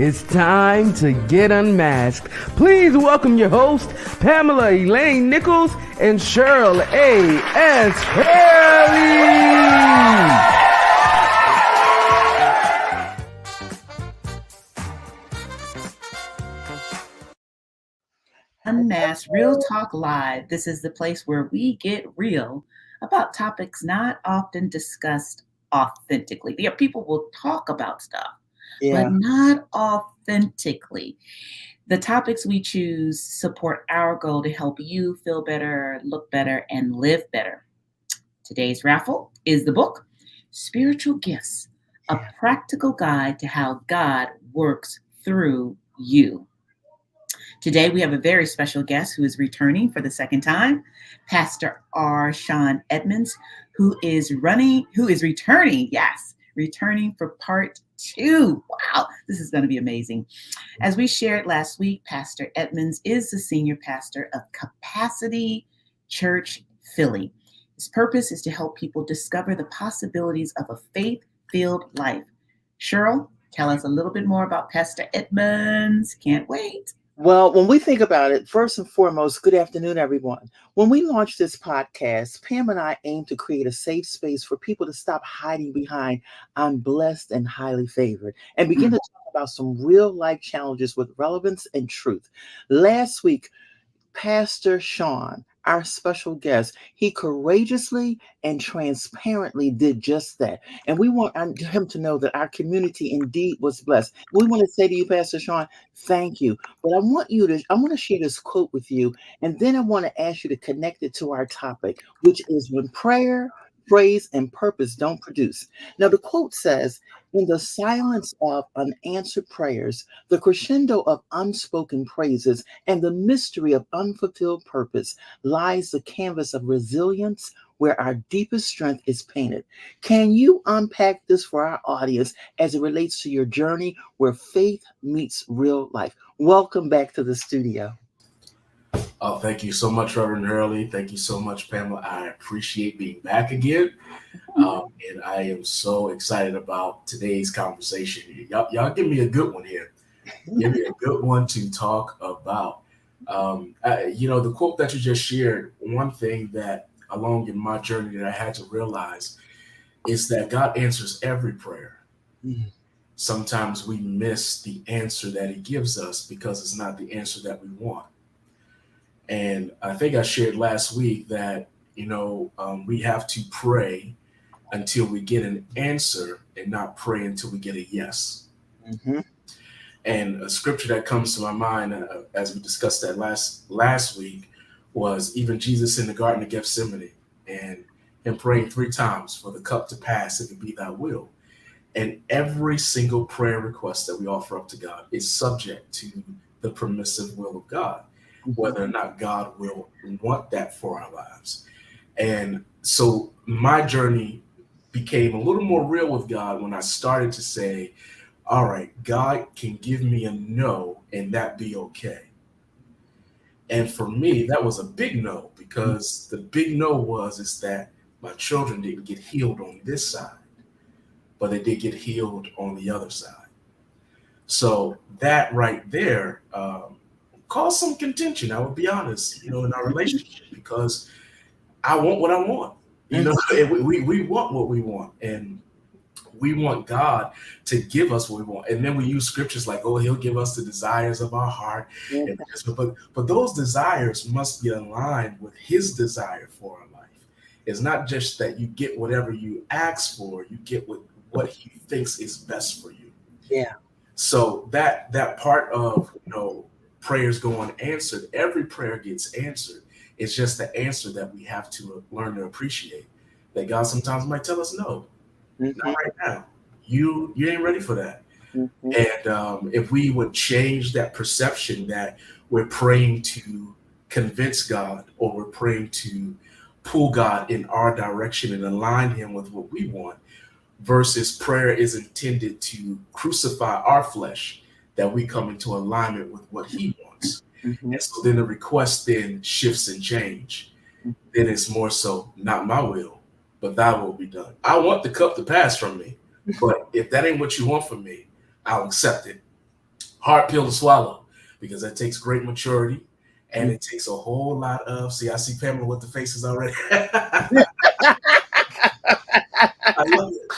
It's time to get unmasked. Please welcome your host, Pamela Elaine Nichols and Cheryl A.S. Haley. UnMasked Real Talk Live. This is the place where we get real about topics not often discussed authentically. Yeah, people will talk about stuff, but not authentically. The topics we choose support our goal to help you feel better, look better, and live better. Today's raffle is the book Spiritual Gifts, a practical guide to how God works through you. Today, we have a very special guest who is returning for the second time, Pastor R. Sean Edmonds, who is returning for part 2. Wow, this is going to be amazing. As we shared last week, Pastor Edmonds is the senior pastor of Capacity Church Philly. His purpose is to help people discover the possibilities of a faith-filled life. Cheryl, tell us a little bit more about Pastor Edmonds. Can't wait. Well, when we think about it, first and foremost, good afternoon, everyone. When we launched this podcast, Pam and I aim to create a safe space for people to stop hiding behind "I'm blessed and highly favored" and begin to talk about some real life challenges with relevance and truth. Last week, Pastor Sean, our special guest, he courageously and transparently did just that. And we want him to know that our community indeed was blessed. We want to say to you, Pastor Sean, thank you. But I want to share this quote with you. And then I want to ask you to connect it to our topic, which is when prayer, praise, and purpose don't produce. Now, the quote says, "In the silence of unanswered prayers, the crescendo of unspoken praises, and the mystery of unfulfilled purpose lies the canvas of resilience where our deepest strength is painted." Can you unpack this for our audience as it relates to your journey where faith meets real life? Welcome back to the studio. Oh, thank you so much, Reverend Hurley. Thank you so much, Pamela. I appreciate being back again. And I am so excited about today's conversation. Y'all give me a good one here. Give me a good one to talk about. The quote that you just shared, one thing that along in my journey that I had to realize is that God answers every prayer. Sometimes we miss the answer that he gives us because it's not the answer that we want. And I think I shared last week that, we have to pray until we get an answer and not pray until we get a yes. Mm-hmm. And a scripture that comes to my mind as we discussed that last week was even Jesus in the Garden of Gethsemane and him praying 3 times for the cup to pass if it be thy will. And every single prayer request that we offer up to God is subject to the permissive will of God, whether or not God will want that for our lives. And so my journey became a little more real with God when I started to say, all right, God can give me a no and that be okay. And for me, that was a big no, because the big no is that my children didn't get healed on this side, but they did get healed on the other side. So that right there, caused some contention, I would be honest, in our relationship, because I want what I want. We want what we want, and we want God to give us what we want. And then we use scriptures like, oh, he'll give us the desires of our heart. But those desires must be aligned with his desire for our life. It's not just that you get whatever you ask for, you get what he thinks is best for you. Yeah. So that part of, prayers go unanswered. Every prayer gets answered. It's just the answer that we have to learn to appreciate. That God sometimes might tell us, no, not right now. You ain't ready for that. And if we would change that perception that we're praying to convince God, or we're praying to pull God in our direction and align him with what we want, versus prayer is intended to crucify our flesh, that we come into alignment with what he wants. And so then the request then shifts and change. Then it's more so, not my will, but thy will be done. I want the cup to pass from me, but if that ain't what you want from me, I'll accept it. hard pill to swallow, because that takes great maturity, and it takes a whole lot of, I see Pamela with the faces already. I love it.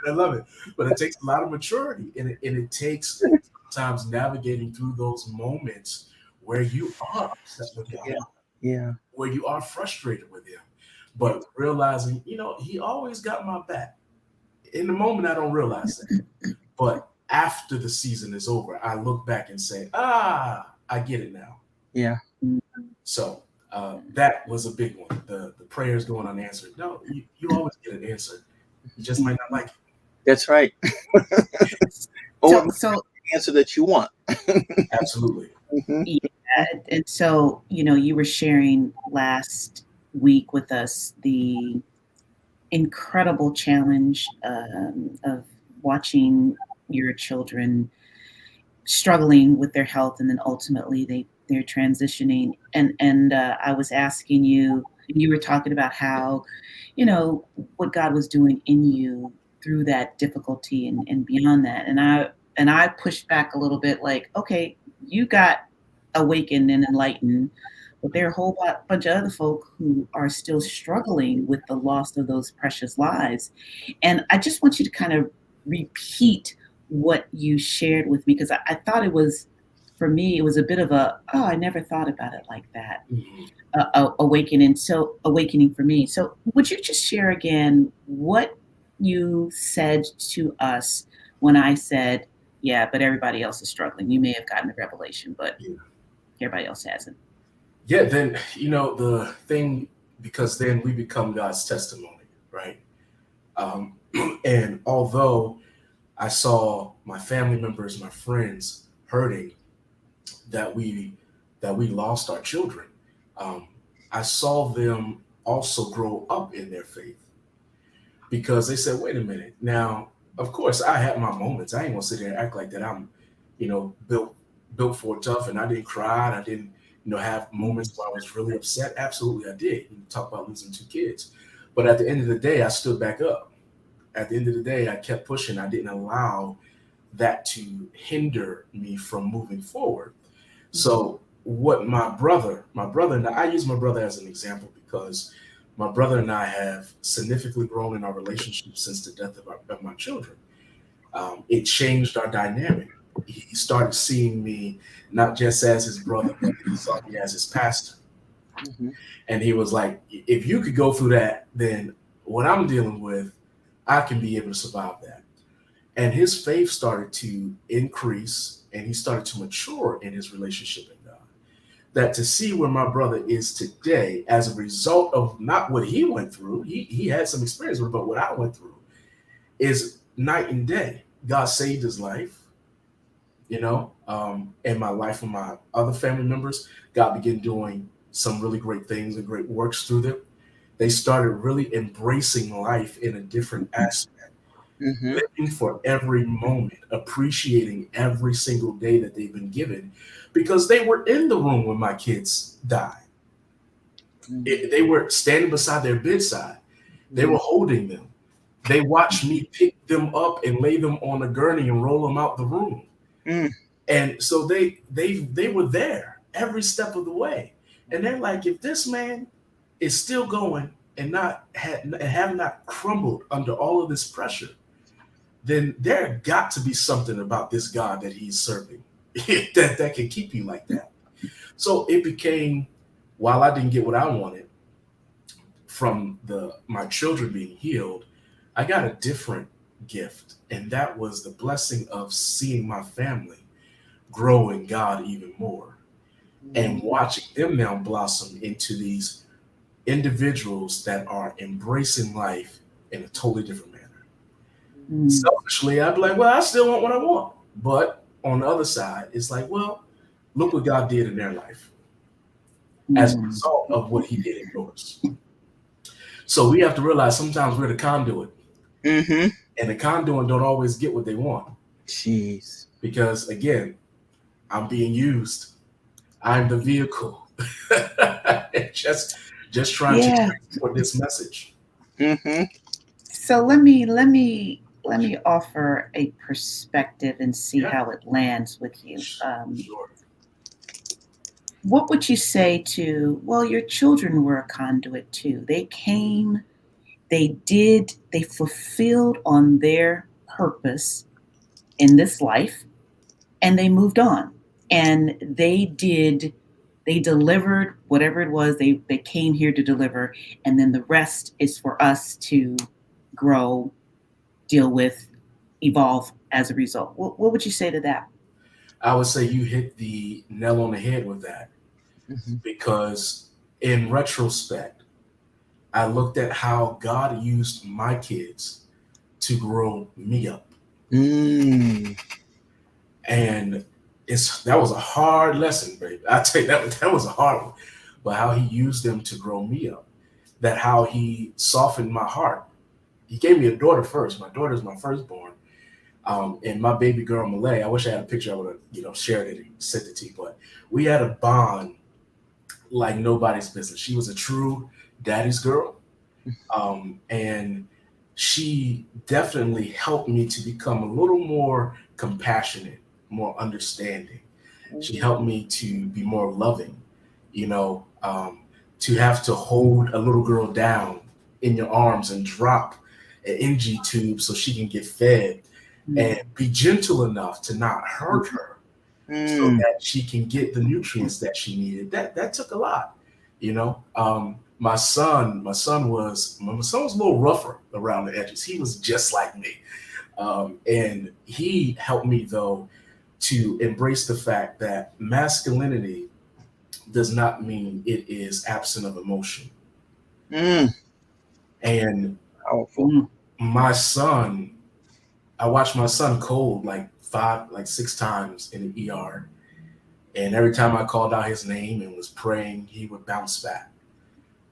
I love it. But it takes a lot of maturity, and it takes sometimes navigating through those moments where you are upset with God, where you are frustrated with him, but realizing, he always got my back. In the moment, I don't realize that. But after the season is over, I look back and say, I get it now. Yeah. So that was a big one. The prayers going unanswered. No, you always get an answer. You just might not like it. That's right. Or the answer that you want. Absolutely. Mm-hmm. Yeah. And so, you were sharing last week with us the incredible challenge of watching your children struggling with their health, and then ultimately they're transitioning. And I was asking you, and you were talking about how, what God was doing in you through that difficulty and beyond that. And I pushed back a little bit, like, okay, you got awakened and enlightened, but there are a whole bunch of other folk who are still struggling with the loss of those precious lives. And I just want you to kind of repeat what you shared with me, because I thought it was, for me, it was a bit of I never thought about it like that. Awakening for me. So would you just share again what you said to us when I said, yeah, but everybody else is struggling? You may have gotten the revelation, but everybody else hasn't. Yeah, then, the thing, because then we become God's testimony, right? And although I saw my family members, my friends hurting, that we lost our children, I saw them also grow up in their faith, because they said, wait a minute. Now, of course, I had my moments. I ain't gonna sit there and act like that I'm, built for tough, and I didn't cry, and I didn't, have moments where I was really upset. Absolutely, I did. You talk about losing 2 kids. But at the end of the day, I stood back up. At the end of the day, I kept pushing. I didn't allow that to hinder me from moving forward. So what my brother and I use my brother as an example, because my brother and I have significantly grown in our relationship since the death of my children. It changed our dynamic. He started seeing me not just as his brother, but he saw me as his pastor. Mm-hmm. And he was like, if you could go through that, then what I'm dealing with, I can be able to survive that. And his faith started to increase, and he started to mature in his relationship with God. That to see where my brother is today as a result of not what he went through, he had some experience with it, but what I went through is night and day. God saved his life, and my life with my other family members. God began doing some really great things and great works through them. They started really embracing life in a different aspect, living for every moment, appreciating every single day that they've been given, because they were in the room when my kids died. They were standing beside their bedside. They were holding them. They watched me pick them up and lay them on a gurney and roll them out the room. And so they were there every step of the way. And they're like, if this man is still going and have not crumbled under all of this pressure, then there got to be something about this God that he's serving that can keep you like that. So it became, while I didn't get what I wanted from my children being healed, I got a different gift. And that was the blessing of seeing my family grow in God even more, and watching them now blossom into these individuals that are embracing life in a totally different manner. Selfishly, I'd be like, well, I still want what I want. But on the other side, it's like, well, look what God did in their life as a result of what he did in yours. So we have to realize sometimes we're the conduit. And the conduit don't always get what they want. Jeez. Because again, I'm being used. I'm the vehicle. just trying to transport this message. So let me let me offer a perspective and see how it lands with you. Sure. What would you say to, well, your children were a conduit too. They came, they fulfilled on their purpose in this life, and they moved on. And they delivered whatever it was they came here to deliver. And then the rest is for us to grow, deal with, evolve as a result. What would you say to that? I would say you hit the nail on the head with that, because in retrospect, I looked at how God used my kids to grow me up. And that was a hard lesson, baby. I tell you, that was a hard one. But how he used them to grow me up, that how he softened my heart. He gave me a daughter first. My daughter's my firstborn. And my baby girl, Malay, I wish I had a picture. I would have, shared it and sent it to you. But we had a bond like nobody's business. She was a true daddy's girl. And she definitely helped me to become a little more compassionate, more understanding. She helped me to be more loving, to have to hold a little girl down in your arms and drop an NG tube so she can get fed, and be gentle enough to not hurt her so that she can get the nutrients that she needed. That took a lot, My son was a little rougher around the edges. He was just like me. And he helped me, though, to embrace the fact that masculinity does not mean it is absent of emotion. And Powerful. I watched my son cold like 6 times in the ER. And every time I called out his name and was praying, he would bounce back.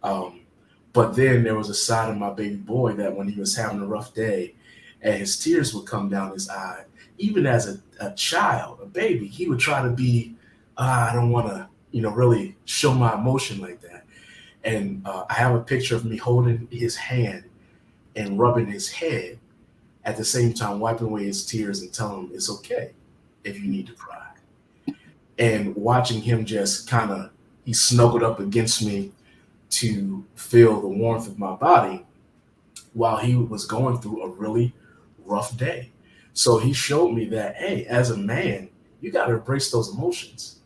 But then there was a side of my baby boy that when he was having a rough day and his tears would come down his eye, even as a child, a baby, he would try to be, I don't want to, really show my emotion like that. And I have a picture of me holding his hand and rubbing his head, at the same time wiping away his tears and telling him it's okay if you need to cry. And watching him just he snuggled up against me to feel the warmth of my body while he was going through a really rough day. So he showed me that, hey, as a man, you got to embrace those emotions.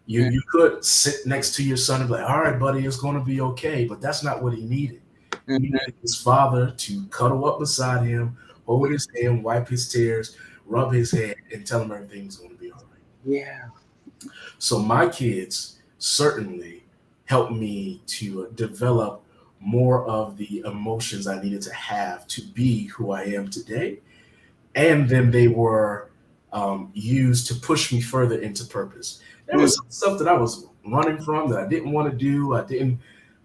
You could sit next to your son and be like, all right, buddy, it's going to be okay. But that's not what he needed. He needed his father to cuddle up beside him, hold his hand, wipe his tears, rub his head, and tell him everything's going to be all right. Yeah. So my kids certainly helped me to develop more of the emotions I needed to have to be who I am today. And then they were used to push me further into purpose. There was some stuff that I was running from that I didn't want to do. I didn't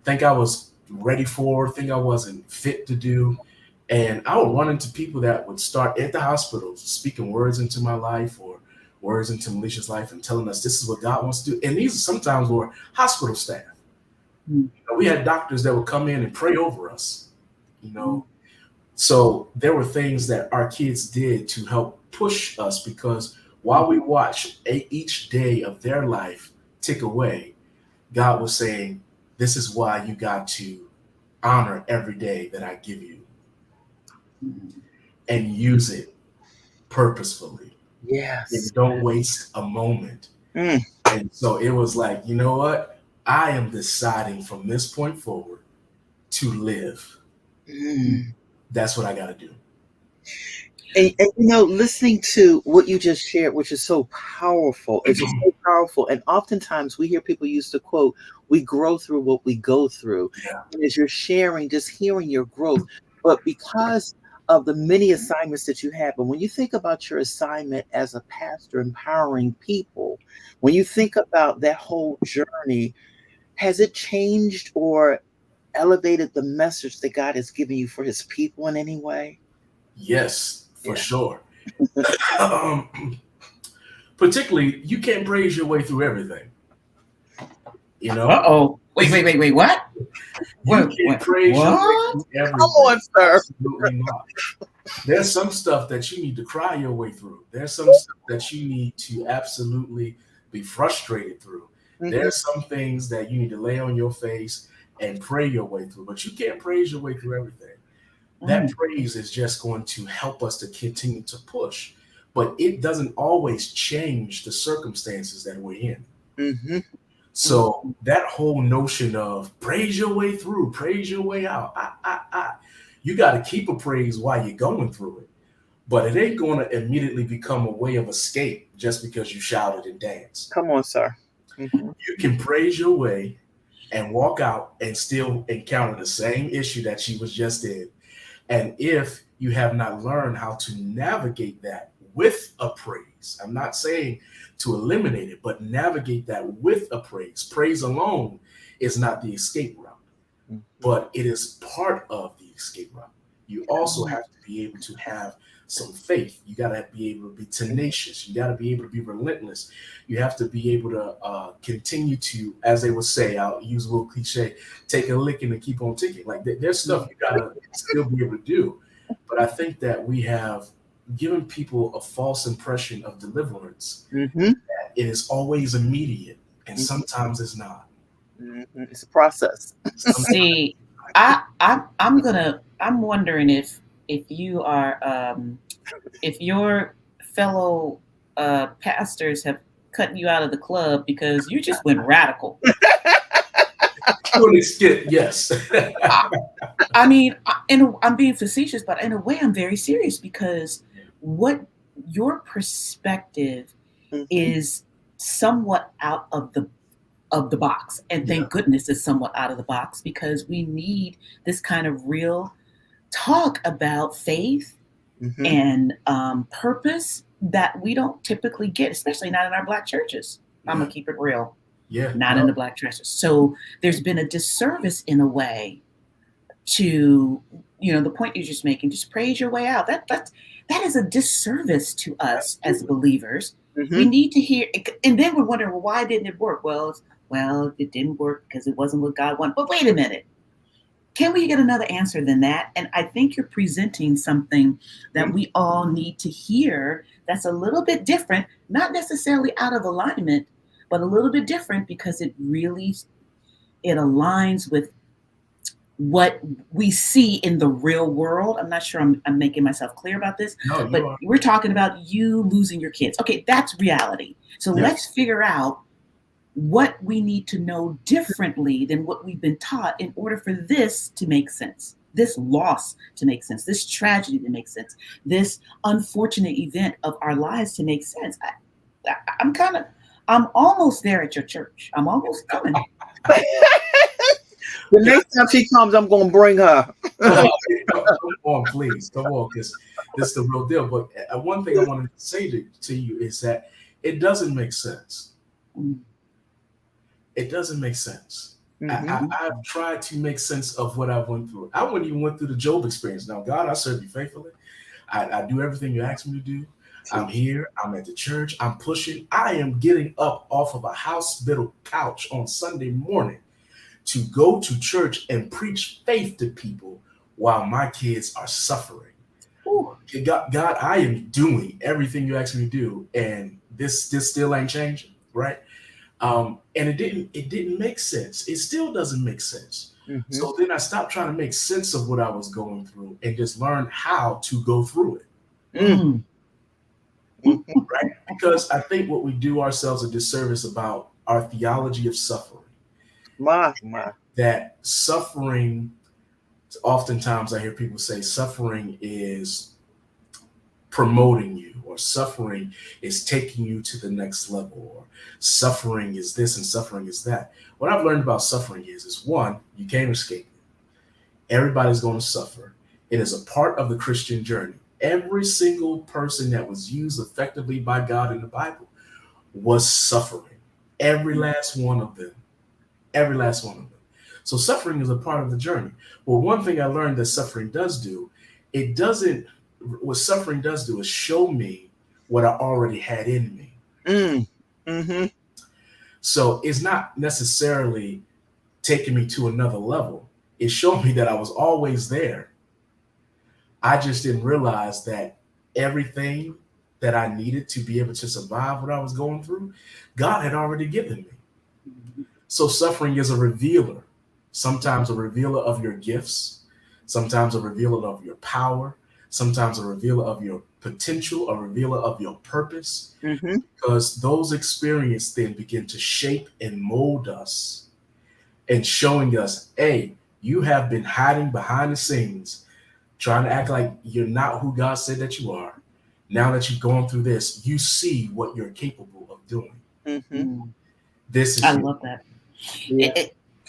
think I was ready for, think I wasn't fit to do. And I would run into people that would start at the hospital speaking words into my life or words into Melicia's life and telling us this is what God wants to do. And these sometimes were hospital staff. We had doctors that would come in and pray over us, So there were things that our kids did to help push us, because while we watched each day of their life tick away, God was saying, this is why you got to honor every day that I give you and use it purposefully. Yes. And don't waste a moment. And so it was like, you know what? I am deciding from this point forward to live. That's what I got to do. And listening to what you just shared, which is so powerful, it's just so powerful. And oftentimes we hear people use the quote, we grow through what we go through. Yeah. And as you're sharing, just hearing your growth, but because of the many assignments that you have, and when you think about your assignment as a pastor, empowering people, when you think about that whole journey, has it changed or elevated the message that God has given you for his people in any way? Yes, for sure. Particularly, you can't praise your way through everything. Uh-oh. Wait, what? You can't praise your way through everything. Come on, sir. Absolutely not. There's some stuff that you need to cry your way through. There's some stuff that you need to absolutely be frustrated through. There's some things that you need to lay on your face and pray your way through, but you can't praise your way through everything. That praise is just going to help us to continue to push, but it doesn't always change the circumstances that we're in. So that whole notion of praise your way through, praise your way out, you got to keep a praise while you're going through it, but it ain't going to immediately become a way of escape just because you shouted and danced. Come on, sir. You can praise your way and walk out and still encounter the same issue that you was just in. And if you have not learned how to navigate that with a praise, I'm not saying to eliminate it, but navigate that with a praise. Praise alone is not the escape route, but it is part of the escape route. You also have to be able to have some faith. You got to be able to be tenacious. You got to be able to be relentless. You have to be able to continue to, as they would say, I'll use a little cliche, take a licking and keep on ticking. Like there's stuff you got to still be able to do. But I think that we have given people a false impression of deliverance. That it is always immediate, and sometimes it's not. It's a process. See, I'm wondering if you are if your fellow pastors have cut you out of the club because you just went radical. To an extent, yes. I mean, I'm being facetious, but in a way, I'm very serious because what your perspective is somewhat out of the box, and thank goodness it's somewhat out of the box, because we need this kind of real talk about faith and purpose that we don't typically get, especially not in our Black churches. I'm gonna keep it real. Not in the Black churches. So there's been a disservice in a way to, the point you're just making, just praise your way out. That is a disservice to us as believers. We need to hear, and then we're wondering, well, why didn't it work? Well, it didn't work because it wasn't what God wanted. But wait a minute. Can we get another answer than that? And I think you're presenting something that we all need to hear that's a little bit different, not necessarily out of alignment, but a little bit different, because it aligns with what we see in the real world. I'm not sure I'm making myself clear about this, but we're talking about you losing your kids. Okay, that's reality. So let's figure out what we need to know differently than what we've been taught in order for this to make sense, this loss to make sense, this tragedy to make sense, this unfortunate event of our lives to make sense. I'm almost there at your church. I'm almost coming. The next time she comes, I'm going to bring her. Come on, please. Come on, because this is the real deal. But one thing I wanted to say to you is that it doesn't make sense. It doesn't make sense. I've tried to make sense of what I went through. I wouldn't even went through the Job experience. Now, God, I serve you faithfully. I do everything you ask me to do. I'm here. I'm at the church. I'm pushing. I am getting up off of a hospital couch on Sunday morning to go to church and preach faith to people while my kids are suffering. God, I am doing everything you asked me to do, and this still ain't changing, right? And it didn't make sense. It still doesn't make sense. So then I stopped trying to make sense of what I was going through and just learned how to go through it. Right? Because I think what we do ourselves a disservice about our theology of suffering. That suffering, oftentimes I hear people say suffering is promoting you, or suffering is taking you to the next level, or suffering is this and suffering is that. What I've learned about suffering is one, you can't escape it. Everybody's going to suffer. It is a part of the Christian journey. Every single person that was used effectively by God in the Bible was suffering. Every last one of them. Every last one of them. So suffering is a part of the journey. Well, one thing I learned that suffering does do, what suffering does do is show me what I already had in me. So it's not necessarily taking me to another level. It showed me that I was always there. I just didn't realize that everything that I needed to be able to survive what I was going through, God had already given me. So suffering is a revealer, sometimes a revealer of your gifts, sometimes a revealer of your power, sometimes a revealer of your potential, a revealer of your purpose, because those experiences then begin to shape and mold us and showing us, hey, you have been hiding behind the scenes, trying to act like you're not who God said that you are. Now that you've gone through this, you see what you're capable of doing. This is I love that.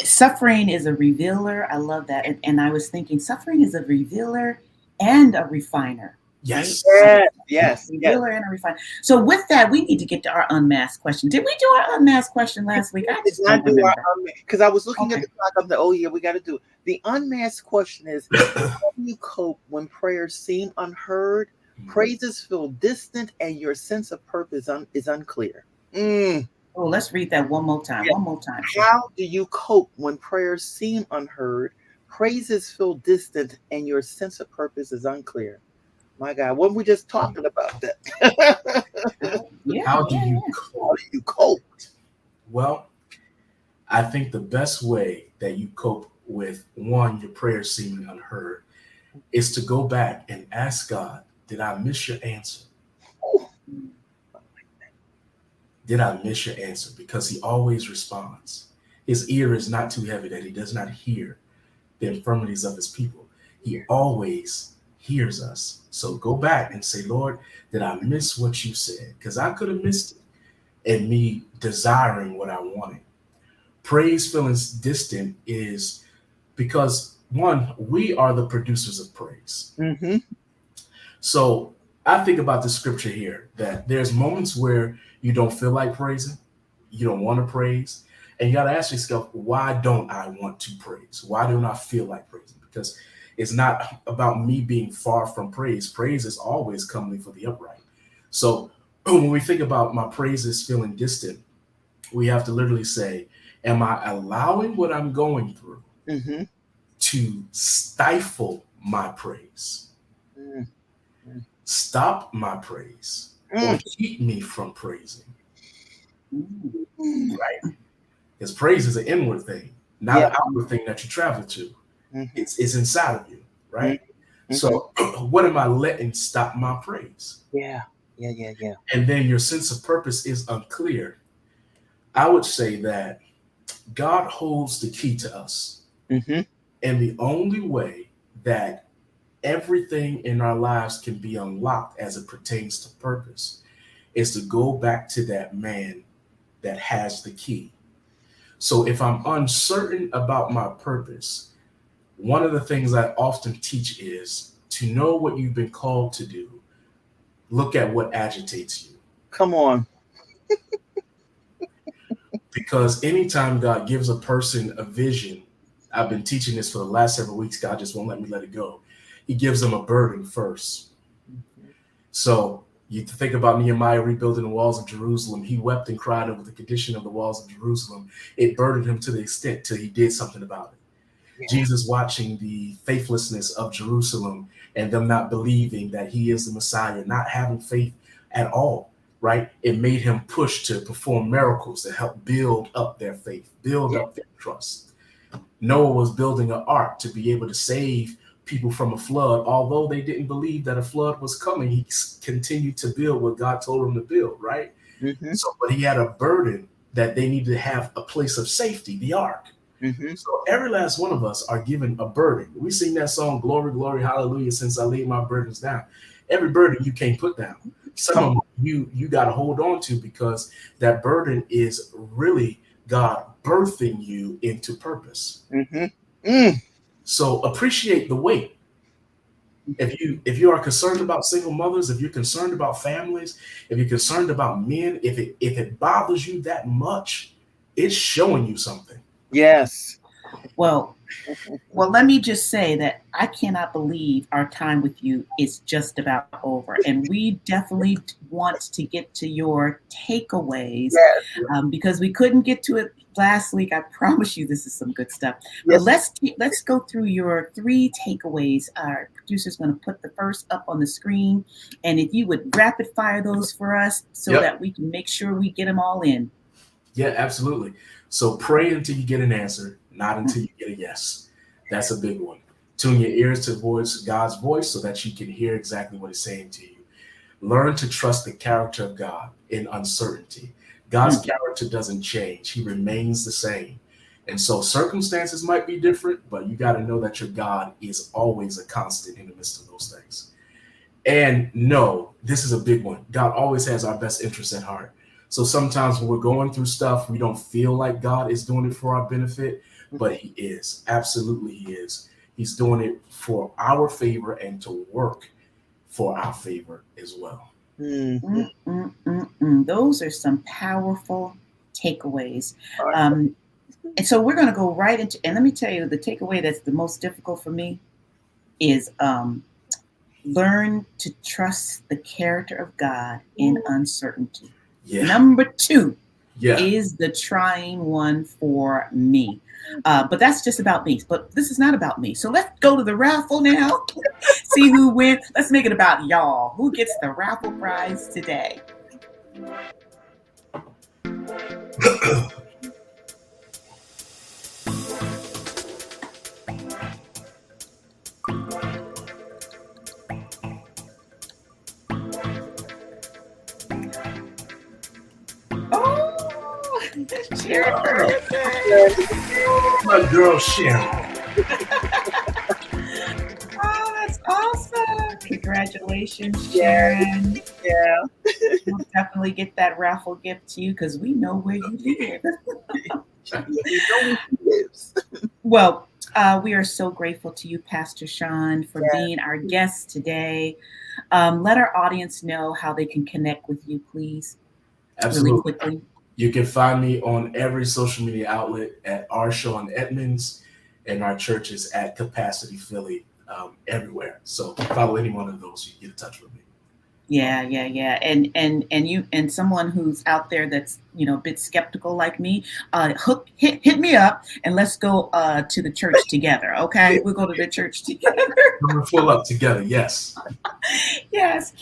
Suffering is a revealer. I love that. And I was thinking suffering is a revealer and a refiner. Yes. Right? Yes. Revealer and a refiner. So with that, we need to get to our unmasked question. Did we do our unmasked question last week? I just don't remember. Because I was looking at the clock of the, we got to do it. The unmasked question is, how do you cope when prayers seem unheard, praises feel distant, and your sense of purpose is unclear? Oh, let's read that one more time. One more time. How do you cope when prayers seem unheard, praises feel distant, and your sense of purpose is unclear? My God, what were we just talking about that? How do you cope? Well, I think the best way that you cope with, one, your prayers seeming unheard, is to go back and ask God, did I miss your answer? Did I miss your answer? Because he always responds. His ear is not too heavy that he does not hear the infirmities of his people. He always hears us. So go back and say, Lord, did I miss what you said? Because I could have missed it in me desiring what I wanted. Praise feeling distant is because, one, we are the producers of praise. So I think about the scripture here that there's moments where you don't feel like praising, you don't want to praise, and you got to ask yourself, why don't I want to praise? Why don't I feel like praising? Because it's not about me being far from praise. Praise is always comely for the upright. So when we think about my praises feeling distant, we have to literally say, am I allowing what I'm going through to stifle my praise? Stop my praise or keep me from praising? Right? Because praise is an inward thing, not an outward thing that you travel to. It's inside of you, right? So what am I letting stop my praise? And then your sense of purpose is unclear. I would say that God holds the key to us. And the only way that everything in our lives can be unlocked as it pertains to purpose is to go back to that man that has the key. So if I'm uncertain about my purpose, one of the things I often teach is to know what you've been called to do. Look at what agitates you. Come on. Because anytime God gives a person a vision, I've been teaching this for the last several weeks, God just won't let me let it go. He gives them a burden first. So you think about Nehemiah rebuilding the walls of Jerusalem. He wept and cried over the condition of the walls of Jerusalem. It burdened him to the extent till he did something about it. Jesus watching the faithlessness of Jerusalem and them not believing that he is the Messiah, not having faith at all, right? It made him push to perform miracles to help build up their faith, build up their trust. Noah was building an ark to be able to save people from a flood. Although they didn't believe that a flood was coming, he continued to build what God told him to build, right? So, but he had a burden that they needed to have a place of safety, the ark. So every last one of us are given a burden. We sing that song, Glory, Glory, Hallelujah, since I laid my burdens down. Every burden you can't put down. Some of them you got to hold on to because that burden is really God birthing you into purpose. So appreciate the weight. If you are concerned about single mothers, if you're concerned about families, if you're concerned about men, if it bothers you that much, it's showing you something. Yes. Well, Well, let me just say that I cannot believe our time with you is just about over. And we definitely want to get to your takeaways Yes. because we couldn't get to it last week. I promise you this is some good stuff. Yes. But let's go through your 3 takeaways. Our producer's going to put the first up on the screen. And if you would rapid fire those for us so that we can make sure we get them all in. Yeah, absolutely. So pray until you get an answer, not until you get a yes. That's a big one. Tune your ears to God's voice so that you can hear exactly what he's saying to you. Learn to trust the character of God in uncertainty. God's character doesn't change. He remains the same. And so circumstances might be different, but you got to know that your God is always a constant in the midst of those things. And no, this is a big one. God always has our best interests at heart. So sometimes when we're going through stuff, we don't feel like God is doing it for our benefit, but he is. Absolutely, he is. He's doing it for our favor and to work for our favor as well. Those are some powerful takeaways. And so we're going to go right into, and let me tell you, the takeaway that's the most difficult for me is learn to trust the character of God in uncertainty. Yeah. Number 2 is the trying one for me. But that's just about me. But this is not about me. So let's go to the raffle now. See who wins. Let's make it about y'all. Who gets the raffle prize today? Sharon. My girl Sharon. Oh, that's awesome. Congratulations, Sharon. Yeah. We'll definitely get that raffle gift to you because we know where you live. Well, we are so grateful to you, Pastor Sean, for being our guest today. Let our audience know how they can connect with you, please. Absolutely. Really quickly. You can find me on every social media outlet at R. Sean Edmonds, and our church is at Capacity Philly everywhere. So follow any one of those, you can get in touch with me. Yeah. And someone who's out there that's, a bit skeptical like me, hit me up and let's go to the church together. Okay. We'll go to the church together. We're full up together. Yes. Yes.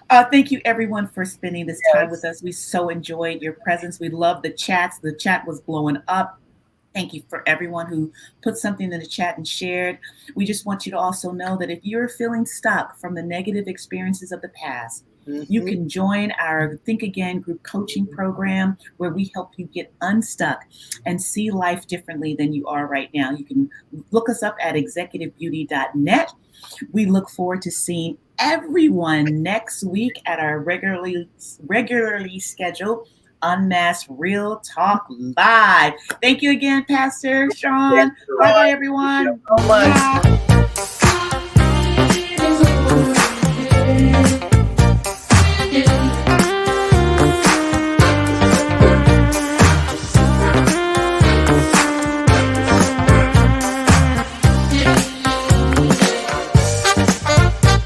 Thank you everyone for spending this time with us. We so enjoyed your presence. We love the chats. The chat was blowing up. Thank you for everyone who put something in the chat and shared. We just want you to also know that if you're feeling stuck from the negative experiences of the past, you can join our Think Again group coaching program where we help you get unstuck and see life differently than you are right now. You can look us up at executivebeauty.net. We look forward to seeing everyone next week at our regularly scheduled Unmasked Real Talk Live. Thank you again, Pastor Sean. Bye-bye, everyone. Thank you so much. Bye.